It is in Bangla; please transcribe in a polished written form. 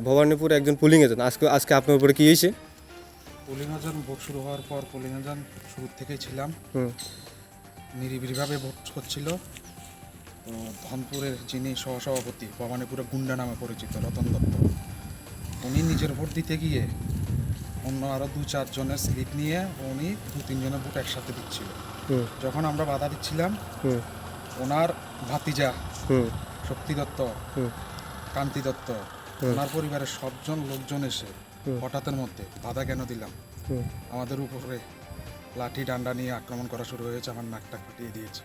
ভবানীপুরে একজন পুলিং এজেন্ট, আজকে আজকে আপনার উপরে কি হয়েছে? পোলিং এজেন্ট ভোট শুরু হওয়ার পর পোলিং এজেন্ট শুরু থেকেই ছিলাম। হুম নিরিবিলিভাবে ভোট হচ্ছিল। তো ধনপুরের যিনি সহসভাপতি, ভবানীপুরে গুন্ডা নামে পরিচিত রতন দত্ত, উনি নিজের ভোট দিতে গিয়ে অন্য আরও 2-4 জনের স্লিপ নিয়ে উনি 2-3 জনের ভোট একসাথে দিচ্ছিল। হুম যখন আমরা বাধা দিচ্ছিলাম, হুম ওনার ভাতিজা হুম শক্তি দত্ত, হুম কান্তি দত্ত, ওনার পরিবারের সবজন লোকজন এসে হঠাৎের মধ্যে বাধা কেন দিলাম, হুম আমাদের উপরে লাঠি ডান্ডা নিয়ে আক্রমণ করা শুরু হয়েছে, আমার নাকটা ফাটিয়ে দিয়েছে।